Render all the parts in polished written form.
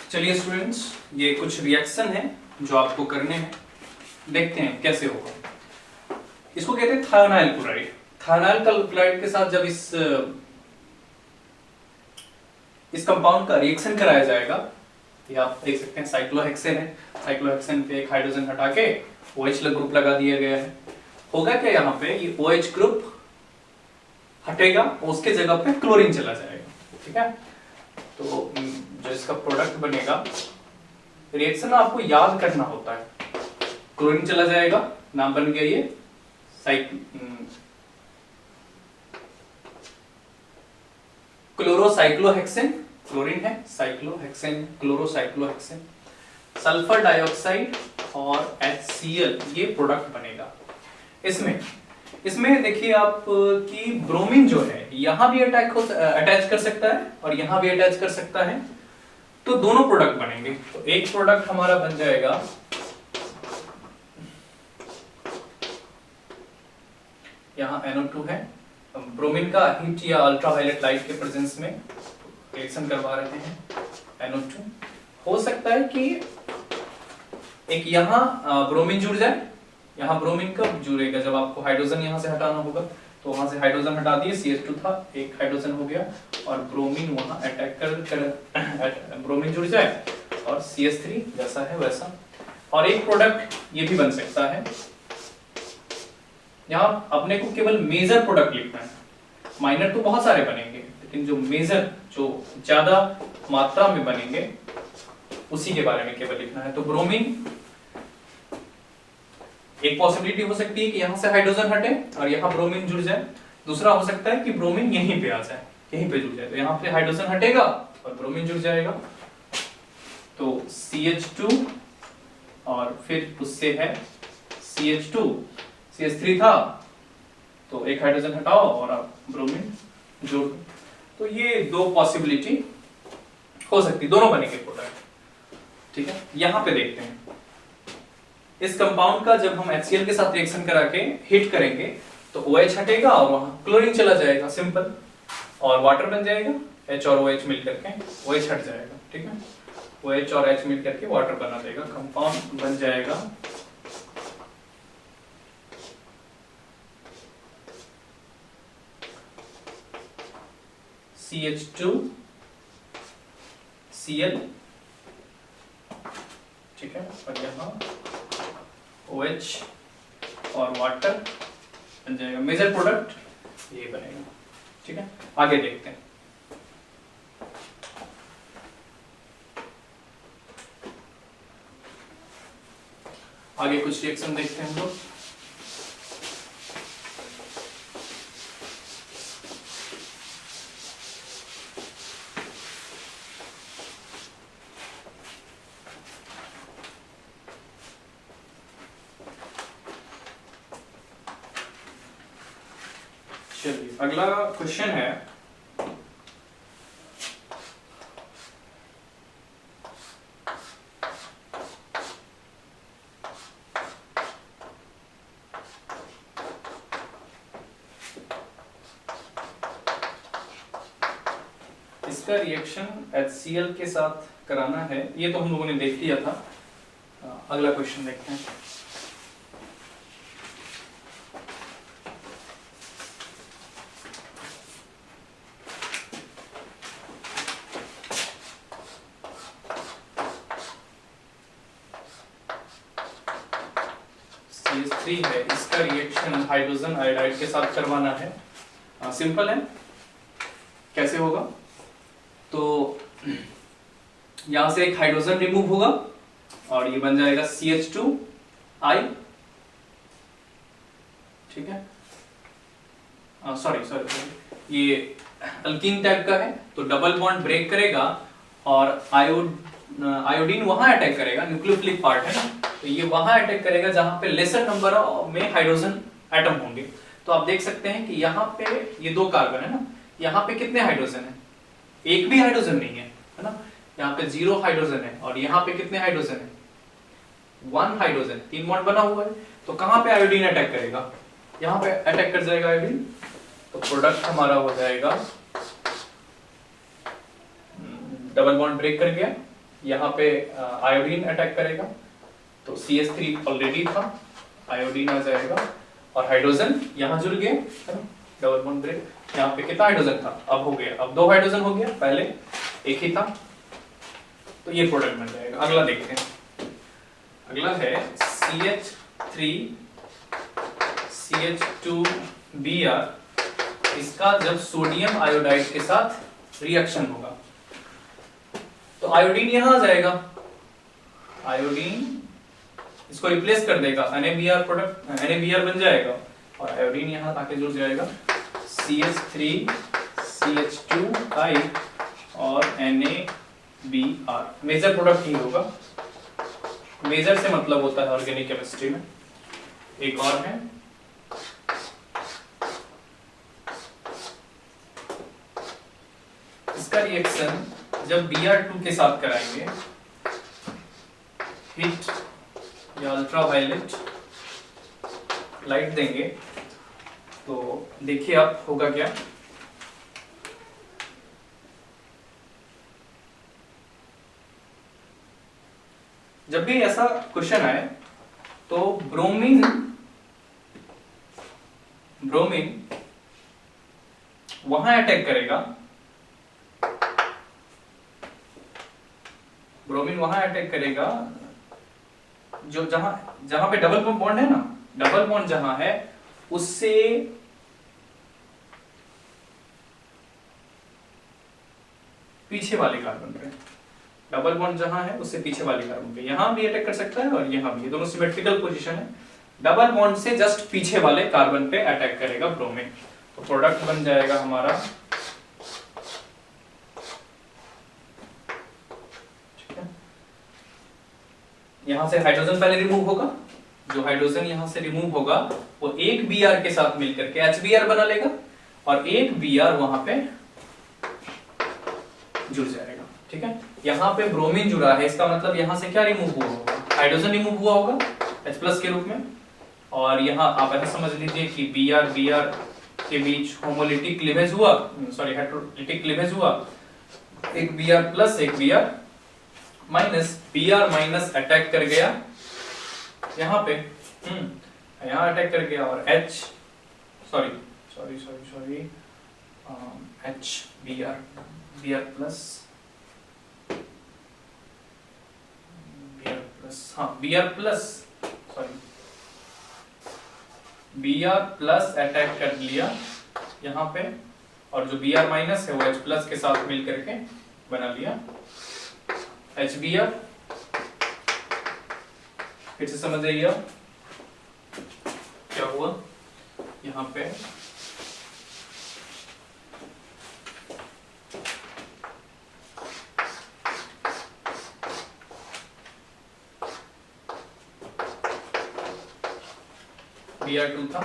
चलिए स्टूडेंट्स, ये कुछ रिएक्शन है जो आपको करने हैं, देखते हैं कैसे होगा। इसको कहते हैं थायोनाइल क्लोराइड। थायोनाइल क्लोराइड के साथ जब इस कंपाउंड का रिएक्शन कराया जाएगा, ये आप देख सकते हैं साइक्लोहेक्सेन है। साइक्लोहेक्सेन पे एक हाइड्रोजन हटा के OH ग्रुप लगा दिया गया है। होगा क्या, यहाँ पे ये OH ग्रुप हटेगा, उसके जगह पे क्लोरीन चला जाएगा। ठीक है, तो जो इसका प्रोडक्ट बनेगा, रिएक्शन आपको याद करना होता है। क्लोरीन चला जाएगा, नाम बन गया ये क्लोरोसाइक्लोहेक्सेन। क्लोरीन है, साइक्लोहेक्सेन, क्लोरोसाइक्लोहेक्सेन। सल्फर डाइऑक्साइड और HCl, ये प्रोडक्ट बनेगा। इसमें देखिए आप कि ब्रोमीन जो है यहां भी अटैच कर सकता है और यहां भी अटैच कर सकता है, तो दोनों प्रोडक्ट बनेंगे। तो एक प्रोडक्ट हमारा बन जाएगा यहाँ NO2 है, ब्रोमीन का हीट या अल्ट्रावायलेट लाइट के प्रेजेंस में रिएक्शन करवा रहे हैं। NO2 हो सकता है कि एक यहाँ ब्रोमीन जुड़ जाए, यहाँ ब्रोमीन कब जुड़ेगा, जब आपको हाइड्रोजन यहाँ से हटाना होगा। तो वहां से हाइड्रोजन हटा दिए, CH2 था, एक हाइड्रोजन हो गया और ब्रोमीन वहां अटैक कर ब्रोमीन जुड़ जाए और CH3 जैसा है वैसा। और एक प्रोडक्ट ये भी बन सकता है, यहाँ अपने को केवल मेजर प्रोडक्ट लिखना है। माइनर तो बहुत सारे बनेंगे, लेकिन जो मेजर, जो ज्यादा मात्रा में बनेंगे, उसी के बारे में केवल लिखना है। तो ब्रोमीन, एक पॉसिबिलिटी हो सकती है कि यहां से हाइड्रोजन हटे और यहां ब्रोमीन जुड़ जाए। दूसरा हो सकता है कि ब्रोमीन यहीं पे आ जाए, यहीं पे जुड़ जाए, तो यहां पे हाइड्रोजन हटेगा और ब्रोमीन जुड़ जाएगा। तो CH2 और फिर उससे है CH2, CH3 था, तो एक हाइड्रोजन हटाओ और आप ब्रोमीन जोड़ दो। तो ये दो पॉसिबिलिटी हो सकती है, दोनों बनेंगे प्रोडक्ट। ठीक है, यहां पे देखते हैं इस कंपाउंड का जब हम HCl के साथ रिएक्शन करा के हिट करेंगे तो OH हटेगा और वहां क्लोरीन चला जाएगा, सिंपल, और वाटर बन जाएगा। H और OH मिल करके OH हट जाएगा। ठीक है, OH और H मिल करके वाटर बना देगा, कंपाउंड बन जाएगा CH2Cl। ठीक है, और यहाँ OH और वाटर बन जाएगा, मेजर प्रोडक्ट ये बनेगा। ठीक है, आगे देखते हैं। आगे कुछ रिएक्शन देखते हैं हम लोग। चलिए, अगला क्वेश्चन है, इसका रिएक्शन HCl के साथ कराना है। ये तो हम लोगों ने देख लिया था। अगला क्वेश्चन देखते हैं। CH3 है, इसका रिएक्शन हाइड्रोजन आयोडाइड के साथ करवाना है। सिंपल है, कैसे होगा, तो यहां से एक हाइड्रोजन रिमूव होगा और ये बन जाएगा CH2I। ठीक है, सॉरी, ये अल्कीन टाइप का है, तो डबल बॉन्ड ब्रेक करेगा और आयोडीन वहां अटैक करेगा, न्यूक्लियोफिलिक पार्ट है ना, तो ये वहां अटैक करेगा जहां पे लेसर नंबर में हाइड्रोजन एटम होंगे। तो आप देख सकते हैं कि यहाँ पे ये दो कार्बन है ना, यहाँ पे कितने हाइड्रोजन है, एक भी हाइड्रोजन नहीं है ना, यहाँ पे 0 हाइड्रोजन है और यहाँ पे कितने हाइड्रोजन है, 1 हाइड्रोजन, 3 बॉन्ड बना हुआ है। तो कहां पे आयोडीन अटैक करेगा, यहाँ पे अटैक कर जाएगा आयोडीन। तो प्रोडक्ट हमारा हो जाएगा, डबल बॉन्ड ब्रेक कर गया, यहाँ पे आयोडीन अटैक करेगा, तो CH3 ऑलरेडी था, आयोडीन आ जाएगा और हाइड्रोजन यहाँ जुड़ गए, है ना, डबल बॉन्ड ब्रेक। यहाँ पे कितना हाइड्रोजन था, अब हो गया, अब 2 हाइड्रोजन हो गया, पहले एक ही था, तो ये प्रोडक्ट बन जाएगा। अगला देखते हैं, अगला है CH3 CH2Br, इसका जब सोडियम आयोडाइड के साथ रिएक्शन होगा तो आयोडीन यहां आ जाएगा, आयोडीन इसको रिप्लेस कर देगा, NaBr प्रोडक्ट, NaBr बन जाएगा और आयोडीन यहां आके जुड़ जाएगा, CH3 CH2I और NaBr। मेजर प्रोडक्ट ही होगा, मेजर से मतलब होता है ऑर्गेनिक केमिस्ट्री में। एक और है, इसका रिएक्शन जब Br2 के साथ कराएंगे, हीट या अल्ट्रावायलेट लाइट देंगे, तो देखिए आप होगा क्या, जब भी ऐसा क्वेश्चन आए तो ब्रोमीन वहां अटैक करेगा, ब्रोमीन वहां अटैक करेगा जो जहां पे डबल बॉन्ड है ना, डबल बॉन्ड जहां है उससे पीछे वाले कार्बन पे, डबल बॉन्ड जहां है उससे पीछे वाले कार्बन पे, यहां भी अटैक कर सकता है और यहां भी, ये दोनों सिमेट्रिकल पोजीशन है, डबल बॉन्ड से जस्ट पीछे वाले कार्बन पे अटैक करेगा ब्रोमीन, तो प्रोडक्ट बन जाएगा हमारा, ठीक है। यहां से हाइड्रोजन पहले रिमूव होगा, जो हाइड्रोजन यहां से रिमूव होगा वो एक Br के साथ मिलकर के HBr बना लेगा और एक Br वहां पे जुड़ जाएगा, ठीक है। यहाँ पे ब्रोमीन जुड़ा है, इसका मतलब यहाँ से क्या रिमूव हुआ होगा, हाइड्रोजन रिमूव हुआ होगा H+ के रूप में, और यहाँ आप ऐसा समझ लीजिए कि Br के बीच होमोलिटिक क्लीवेज हुआ, सॉरी हेटेरोलिटिक क्लीवेज हुआ, एक Br+ एक Br-, अटैक कर गया यहाँ पे, यहाँ अटैक कर गया और HBr अटैक कर लिया यहाँ पे, और जो Br- है वो H+ के साथ मिल करके बना लिया HBr। फिर से समझ जाइए क्या हुआ यहाँ पे, Br2 था,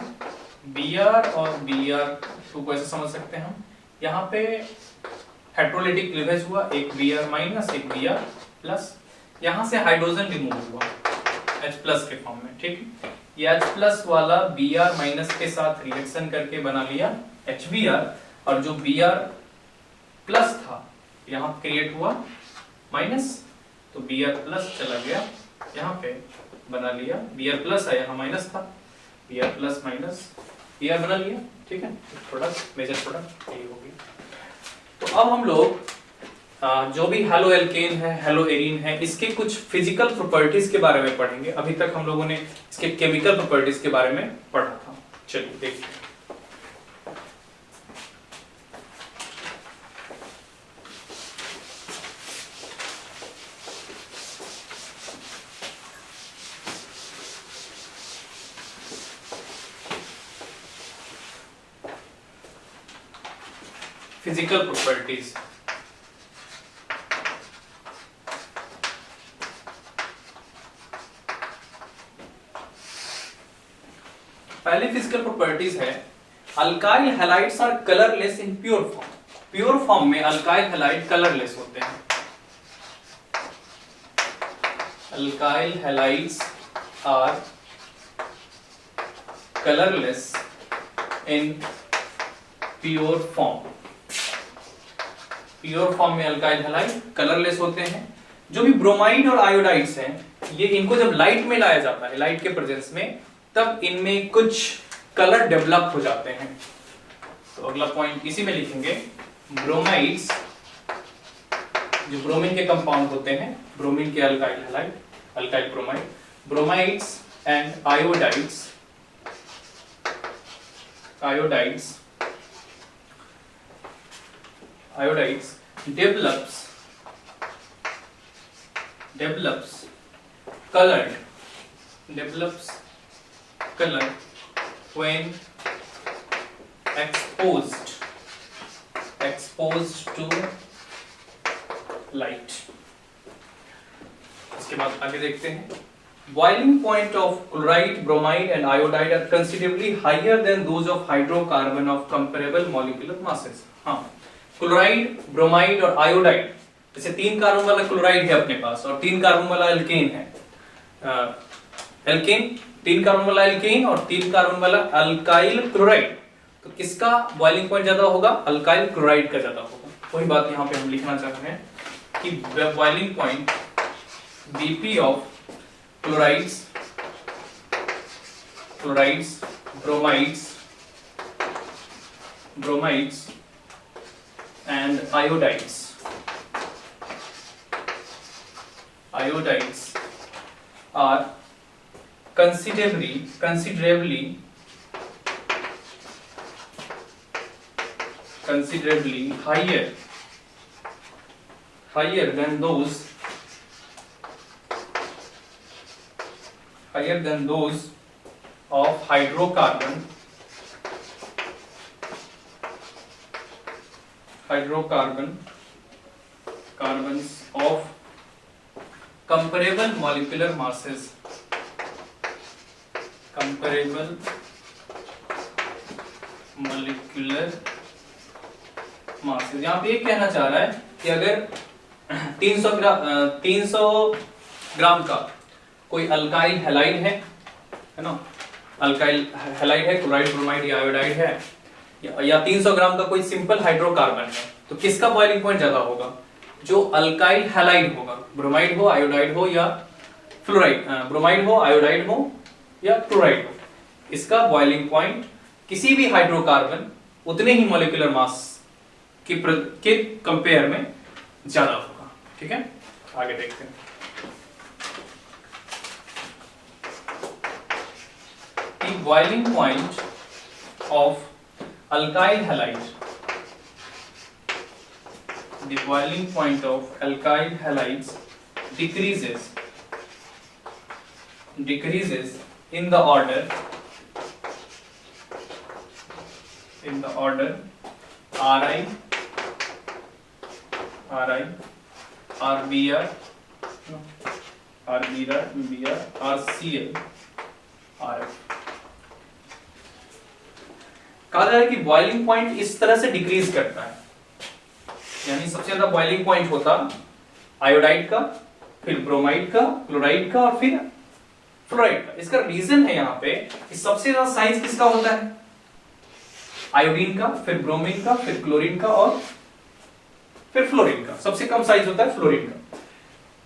Br और Br2 को ऐसे समझ सकते हैं हम, यहाँ पे हेटेरोलिटिक क्लीवेज हुआ, एक Br- एक Br+, यहाँ से हाइड्रोजन रिमूव हुआ H+ के फॉर्म में, ठीक है। ये H+ वाला Br- के साथ रिएक्शन करके बना लिया HBr, और जो Br+ था यहाँ क्रिएट हुआ माइनस, तो Br+ चला गया यहाँ पे बना लिया, Br+ है यहाँ माइनस था, Br+ माइनस Br बना लिया, ठीक है। प्रोडक्ट, मेजर प्रोडक्ट यही होगी। तो अब हम लोग जो भी हैलो एल्केन है, हैलो एरीन है, इसके कुछ फिजिकल प्रॉपर्टीज के बारे में पढ़ेंगे। अभी तक हम लोगों ने इसके केमिकल प्रॉपर्टीज के बारे में पढ़ा था। चलिए देखते हैं। फिजिकल प्रॉपर्टीज, पहली फिजिकल प्रॉपर्टीज है alkyl halides are colourless in pure form. Pure form में अल्काइल हैलाइड कलरलेस होते हैं। Alkyl halides are colourless in pure form. Pure form में अल्काइल हैलाइड कलरलेस होते हैं। जो भी ब्रोमाइड और आयोडाइड्स हैं, ये इनको जब लाइट में लाया जाता है, लाइट के प्रेजेंस में, तब इनमें कुछ कलर डेवलप हो जाते हैं। तो अगला पॉइंट इसी में लिखेंगे, ब्रोमाइड्स, जो ब्रोमीन के कंपाउंड होते हैं, ब्रोमीन के alkyl halide, alkyl bromide, bromides and iodides, iodides develops color when exposed to light। इसके बाद आगे देखते हैं, boiling point of chloride, bromide and iodide are considerably higher than those of hydrocarbon of comparable molecular masses। हाँ, chloride, bromide और iodide, जैसे 3 carbon वाला chloride है अपने पास और 3 कार्बन वाला एल्केन है, एल्केन 3 कार्बन वाला एल्केन और 3 कार्बन वाला अल्काइल क्लोराइड, तो किसका बॉइलिंग पॉइंट ज्यादा होगा? अल्काइल क्लोराइड का ज्यादा होगा। वही बात यहाँ पे हम लिखना चाह रहे हैं कि boiling point BP of chlorides, bromides and iodides are considerably higher than those of carbons of comparable molecular masses। यहाँ पे ये कहना चाह रहा है कि अगर 300 ग्राम का कोई अल्काइल हैलाइड है ना, अल्काइल हैलाइड है, क्लोराइड, ब्रोमाइड या आयोडाइड है, या 300 ग्राम का कोई सिंपल हाइड्रोकार्बन है, तो किसका बॉइलिंग पॉइंट ज्यादा होगा? जो अल्काइल हैलाइड होगा, ब्रोमाइड हो, आयोडाइड हो या फ्लोराइड, ब्रोमाइड हो, आयोडाइड हो या क्लोराइड हो, इसका बॉइलिंग पॉइंट किसी भी हाइड्रोकार्बन उतने ही मॉलिक्यूलर मास के कंपेयर में ज्यादा होगा। ठीक है, आगे देखते हैं। The boiling point of alkyl halides decreases in the order Ri, RBr, RCl, RF। कहा जा रहा है कि बॉइलिंग पॉइंट इस तरह से डिक्रीज करता है, यानी सबसे ज्यादा बॉइलिंग पॉइंट होता आयोडाइड का, फिर ब्रोमाइड का, क्लोराइड का और फिर फ्लोराइड का। इसका रीजन है यहाँ पे कि सबसे ज्यादा साइज किसका होता है? आयोडीन का, फिर ब्रोमीन का, फिर क्लोरीन का और फिर फ्लोरीन का। सबसे कम साइज होता है फ्लोरीन का।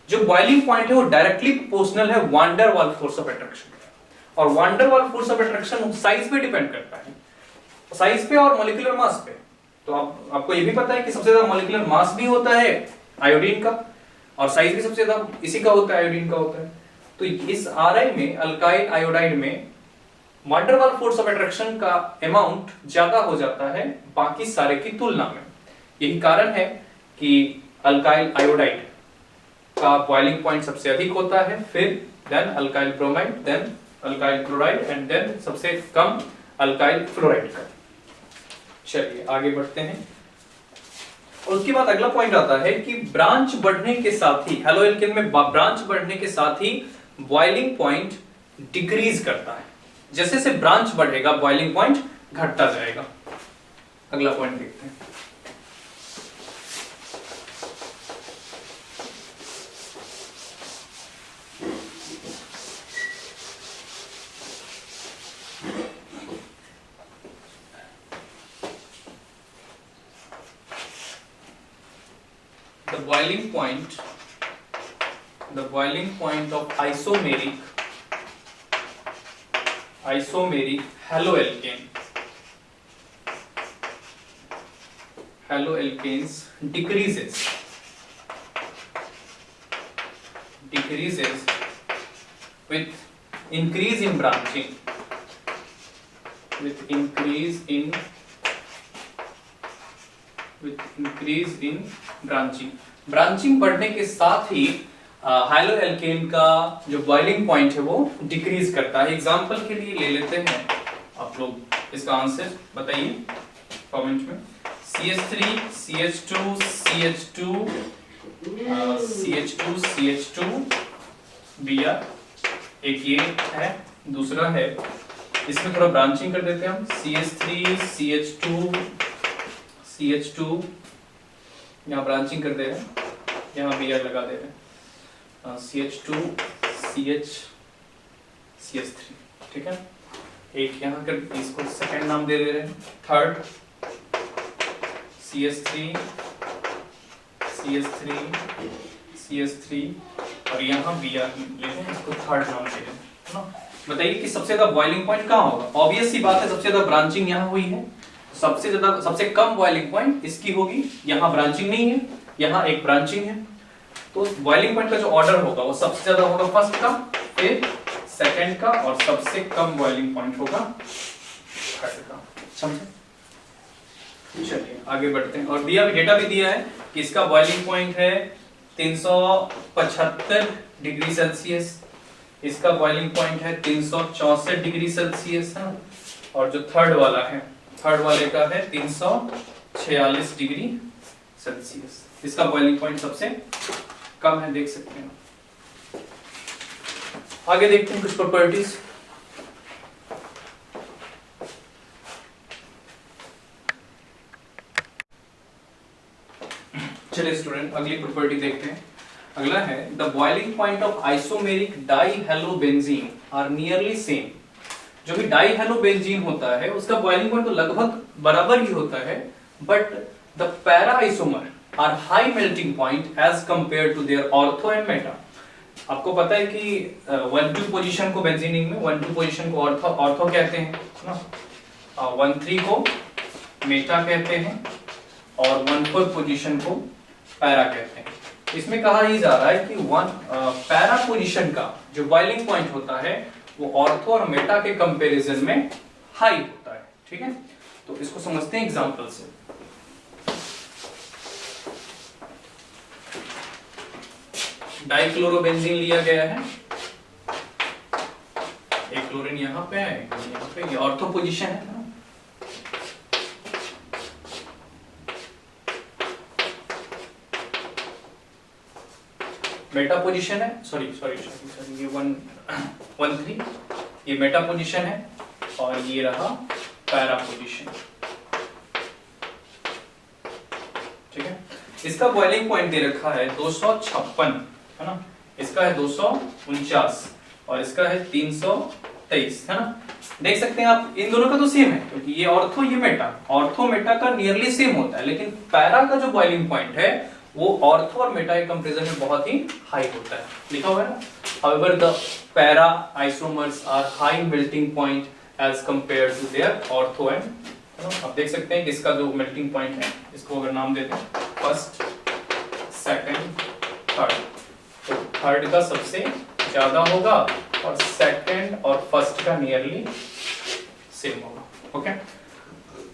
जो बॉइलिंग पॉइंट है वो डायरेक्टली प्रोपोर्शनल है van der Waals force of attraction, और van der Waals force of attraction size पे डिपेंड करता है, साइज पे और मॉलिक्यूलर मास पे। तो आपको ये भी पता है कि सबसे ज्यादा मॉलिक्यूलर मास भी होता है आयोडीन का, और साइज भी सबसे ज्यादा इसी का होता है, आयोडीन का होता है। तो इस Ri में, अल्काइल आयोडाइड में van der Waals force of attraction का अमाउंट ज्यादा हो जाता है बाकी सारे की तुलना में। यही कारण है कि अल्काइल आयोडाइड का बॉइलिंग पॉइंट सबसे अधिक होता है, फिर then alkyl bromide, then alkyl chloride and then सबसे कम अल्काइल फ्लोराइड का। चलिए आगे बढ़ते हैं। उसके बाद अगला पॉइंट आता है कि ब्रांच बढ़ने के साथ ही, हैलोएल्केन में ब्रांच बढ़ने के साथ ही बॉइलिंग पॉइंट डिक्रीज करता है। जैसे से ब्रांच बढ़ेगा बॉइलिंग पॉइंट घटता जाएगा। अगला पॉइंट देखते हैं। The boiling point the boiling point of isomeric haloalkanes decreases with increase in branching, branching बढ़ने के साथ ही हाइलोएल्केन का जो बॉइलिंग पॉइंट है वो डिक्रीज करता है। एग्जांपल के लिए ले लेते हैं, आप लोग इसका आंसर बताइए कमेंट में। CH3 CH2 CH2 CH2 CH2 Br, एक ये है, दूसरा है, इसमें थोड़ा ब्रांचिंग कर देते हैं हम। CH3 CH2 यहाँ ब्रांचिंग कर दे रहे हैं, यहाँ Br लगा दे रहे हैं। CH2 CH3, ठीक है। एक यहाँ कर, इसको सेकंड नाम दे रहे हैं, थर्ड CH3 और यहाँ Br लेते हैं, इसको थर्ड नाम दे रहे हैं ना। बताइए कि सबसे ज्यादा बॉइलिंग पॉइंट कहाँ होगा? ऑब्वियस सी बात है, सबसे ज्यादा ब्रांचिंग यहाँ हुई है, सबसे कम बॉइलिंग पॉइंट इसकी होगी। यहाँ ब्रांचिंग नहीं है, यहाँ एक ब्रांचिंग है, तो बॉइलिंग पॉइंट का जो ऑर्डर होगा वो सबसे ज्यादा होगा फर्स्ट का, फिर सेकंड का, और सबसे कम बॉइलिंग पॉइंट होगा थर्ड का। समझे? चलिए आगे बढ़ते हैं। और डेटा भी दिया है कि इसका बॉइलिंग पॉइंट है 375 डिग्री सेल्सियस, इसका बॉइलिंग पॉइंट है 364 डिग्री सेल्सियस है, और जो थर्ड वाले का है 346 डिग्री सेल्सियस। इसका बॉइलिंग पॉइंट सबसे कम है, देख सकते हैं। आगे देखते हैं कुछ प्रॉपर्टीज। चलिए स्टूडेंट अगली प्रॉपर्टी देखते हैं। अगला है the boiling point of isomeric dihalobenzene are nearly same. जो भी डाइहेलोबेंजीन होता है उसका बॉइलिंग पॉइंट तो लगभग बराबर ही होता है, but the para isomer are high melting point as compare to their ortho and meta. आपको पता है कि 1,2 पोजीशन को बेंजीनिंग में 1,2 पोजीशन को ऑर्थो कहते हैं ना, 1,3 को मेटा कहते हैं, और 1,4 पोजीशन को पैरा कहते हैं। इसमें कहा ही जा रहा है कि पैरा पोजीशन का जो बॉइलिंग पॉइंट होता है वो ऑर्थो और मेटा के कंपैरिजन में हाई होता है, ठीक है। तो इसको समझते हैं एग्जांपल से। डाइक्लोरोबेंजीन लिया गया है, एक क्लोरीन यहाँ पे है, यहाँ पे, ये ऑर्थो पोजीशन है ना। मेटा पोजीशन है, सॉरी ये 1,3 ये मेटा पोजीशन है, और ये रहा पैरा पोजीशन, ठीक है। इसका बॉइलिंग पॉइंट दे रखा है 256 है ना, इसका है 249 और इसका है 323 है ना। देख सकते हैं आप इन दोनों का तो सेम है, क्योंकि ये ऑर्थो ये मेटा, ऑर्थो मेटा का नियरली सेम होता है, लेकिन पैरा का जो बॉइलिंग पॉइंट है वो ऑर्थो और मेटा के कंपैरिजन में बहुत ही हाई होता है, लिखा हुआ है ना। However, the para isomers are high melting point as compared to their ortho and, आप देख सकते हैं कि इसका जो मेल्टिंग पॉइंट है, इसको अगर नाम देते हैं फर्स्ट, सेकंड, थर्ड, तो थर्ड का सबसे ज्यादा होगा और सेकंड और फर्स्ट का नियरली सेम होगा। ओके,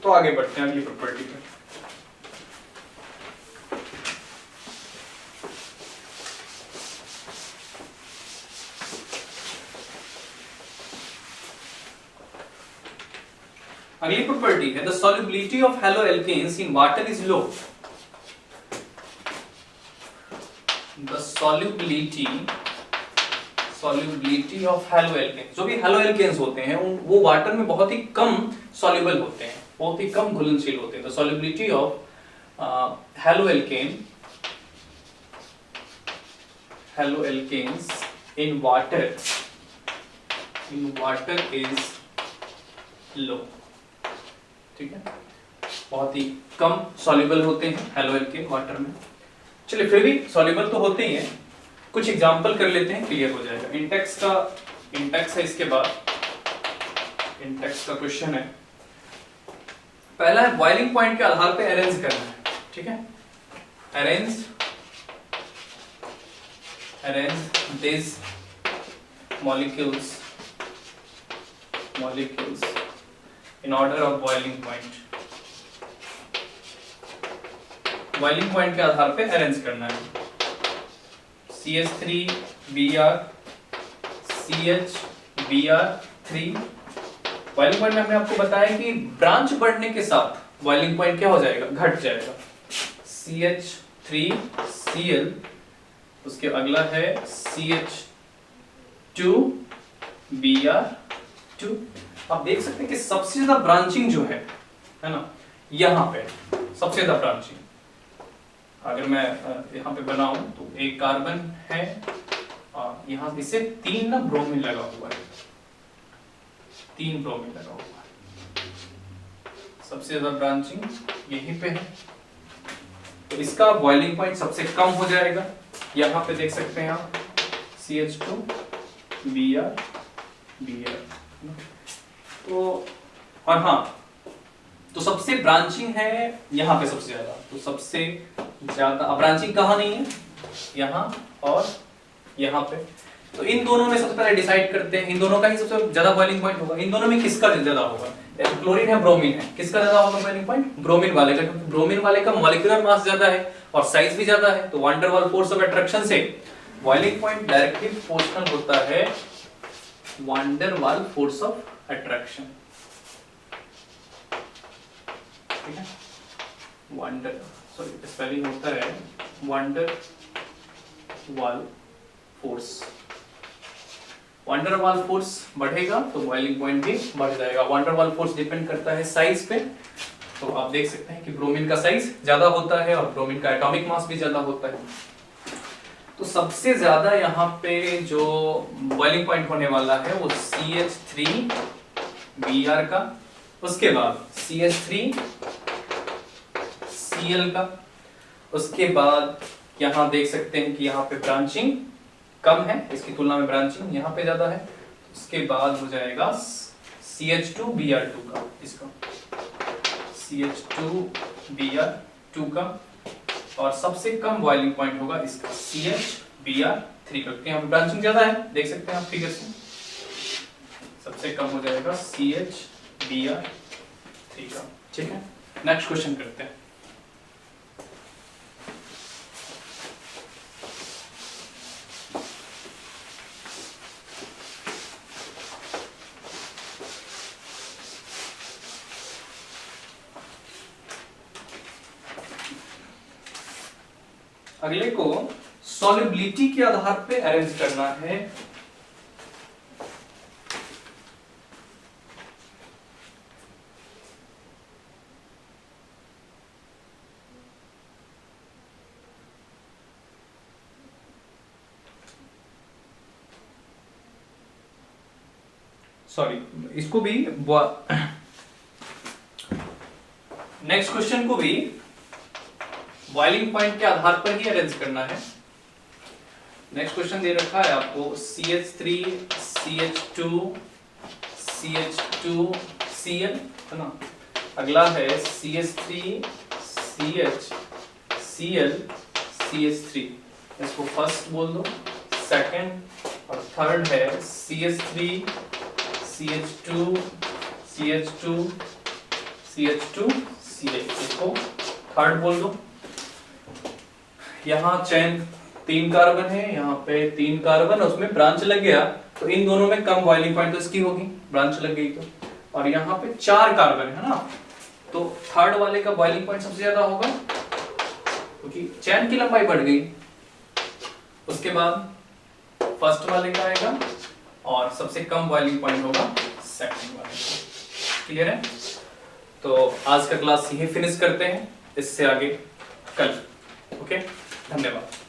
तो आगे बढ़ते हैं अगली प्रॉपर्टी पे। अगली प्रॉपर्टी है the solubility of haloalkanes in water is low। The solubility of haloalkanes, जो भी haloalkanes होते हैं वो वाटर में बहुत ही कम soluble होते हैं, बहुत ही कम घुलनशील होते हैं। The solubility of haloalkanes in water is low, ठीक है। बहुत ही कम सॉल्युबल होते हैं हेलोएल्केन वाटर में। चलिए फिर भी सॉल्युबल तो होते ही हैं, कुछ एग्जांपल कर लेते हैं, क्लियर हो जाएगा। इंटेक्स है, इसके बाद इंटेक्स का क्वेश्चन है। पहला है बॉइलिंग पॉइंट के आधार पे अरेंज करना है, ठीक है। Arrange this molecules in order of boiling point। Boiling point के आधार पे अरेंज करना है। CH3Br CHBr3। बॉइलिंग पॉइंट में हमने आपको बताया कि ब्रांच बढ़ने के साथ बॉइलिंग पॉइंट क्या हो जाएगा, घट जाएगा। CH3Cl, उसके अगला है CH2Br2। आप देख सकते हैं कि सबसे ज्यादा ब्रांचिंग जो है ना, यहां पे सबसे ज्यादा ब्रांचिंग। अगर मैं यहां पे बनाऊं तो एक कार्बन है, यहां इसे 3 ना ब्रोमीन लगा हुआ है, 3 ब्रोमीन लगा हुआ है। सबसे ज्यादा ब्रांचिंग यहीं पे है, तो इसका बॉइलिंग पॉइंट सबसे कम हो जाएगा। यहां पे देख सकते हैं आप CH2Br तो, और हाँ, तो सबसे ब्रांचिंग है यहाँ पे सबसे ज्यादा, तो सबसे ज्यादा ब्रांचिंग कहाँ नहीं है, यहाँ और यहाँ पे। तो इन दोनों में सबसे पहले डिसाइड करते हैं, इन दोनों का ही सबसे ज्यादा बॉइलिंग पॉइंट होगा। इन दोनों में किसका ज्यादा होगा, क्लोरीन है ब्रोमीन है, किसका ज्यादा होगा बॉइलिंग पॉइंट, ब्रोमीन वाले का, क्योंकि ब्रोमीन वाले का मॉलिक्यूलर मास ज्यादा है और साइज भी ज्यादा है। तो van der Waals force of attraction से बॉइलिंग पॉइंट डायरेक्टली प्रोपोर्शनल होता है van der Waals force of attraction, ठीक है। वैन स्पेलिंग होता है van der Waals force. Van der Waals force बढ़ेगा तो बॉइलिंग पॉइंट भी बढ़ जाएगा। Van der Waals force depend करता है साइज पे, तो आप देख सकते हैं कि ब्रोमीन का साइज ज्यादा होता है और ब्रोमीन का एटॉमिक मास भी ज्यादा होता है। तो सबसे ज्यादा यहाँ पे जो बॉइलिंग पॉइंट होने वाला है वो CH3Br का, उसके बाद CH3Cl का, उसके बाद यहाँ देख सकते हैं कि यहाँ पे ब्रांचिंग कम है, इसकी तुलना में ब्रांचिंग यहाँ पे ज्यादा है। उसके बाद हो जाएगा CH2Br2 का, इसका CH2Br2 का, और सबसे कम बॉइलिंग पॉइंट होगा इसका CHBr3 का, क्योंकि यहाँ पे ब्रांचिंग ज्यादा है, देख सकते हैं आप फिगर से। सबसे कम हो जाएगा CHBr3 का, ठीक है। नेक्स्ट क्वेश्चन करते हैं। अगले को सॉल्युबिलिटी के आधार पे अरेंज करना है। सॉरी, इसको भी नेक्स्ट क्वेश्चन को भी बॉइलिंग पॉइंट के आधार पर ही अरेंज करना है। नेक्स्ट क्वेश्चन दे रखा है आपको CH3 CH2 CH2Cl, है ना। अगला है CH3 CHCl CH3, इसको फर्स्ट बोल दो, सेकंड और थर्ड है CH3 CH2 CH2 CH2Cl, इसको थर्ड बोल दो। यहाँ चैन 3 कार्बन है, यहाँ पे 3 कार्बन, उसमें ब्रांच लग गया तो इन दोनों में कम बॉइलिंग पॉइंट तो इसकी होगी, ब्रांच लग गई तो। और यहाँ पे 4 कार्बन है ना, तो थर्ड वाले का बॉइलिंग पॉइंट सबसे ज्यादा होगा क्योंकि चैन की लंबाई बढ़ गई। उसके बाद फर्स्ट वाले का आएगा और सबसे कम बॉइलिंग पॉइंट होगा सेकंड वाले का। क्लियर है? तो आज का क्लास यही फिनिश करते हैं, इससे आगे कल। ओके, धन्यवाद।